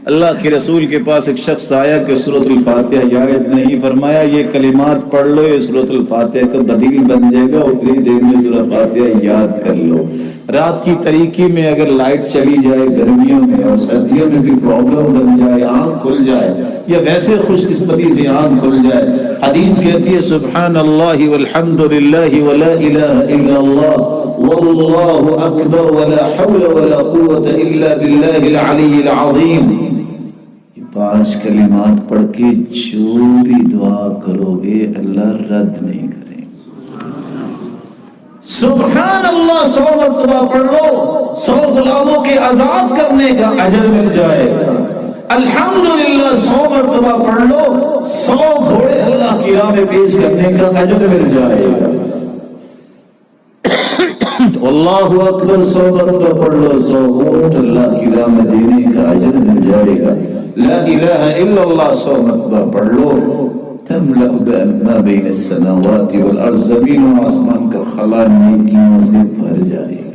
اللہ کے رسول کے پاس ایک شخص آیا کہ سورۃ الفاتحہ یاد نہیں، فرمایا یہ کلمات پڑھ لو، یہ سورۃ الفاتحہ کا بدیل بن جائے گا، اتنی دیر میں سورۃ الفاتحہ یاد کر لو۔ رات کی تاریکی میں اگر لائٹ چلی جائے گرمیوں میں اور سردیوں میں بھی پرابلم بن جائے، آنکھ کھل جائے یا ویسے خوش قسمتی سے آنکھ کھل جائے، حدیث کہتی ہے سبحان اللہ والحمد للہ ولا الہ الا اللہ واللہ اکبر ولا حول ولا قوة الا باللہ العلی العظیم۔ 5 کلمات پڑھ کے جو بھی دعا کرو گے اللہ رد نہیں کرے۔ سبحان اللہ 100 مرتبہ پڑھ لو، 100 غلاموں کے آزاد کرنے کا اجر مل جائے گا۔ الحمدللہ 100 مرتبہ پڑھ لو، 100 گھوڑے اللہ کی راہ میں پیش کرنے کا اجر مل جائے گا۔ اللہ اکبر 100 مرتبہ پڑھ لو، 100 اونٹ اللہ کی راہ میں دینے کا اجر مل جائے گا۔ لا الہ الا اللہ 100 مرتبہ پڑھ لو، تملأ ما بین السماوات والارض، زمین و آسمان کا خلا نیکیوں سے بھر جائے گا۔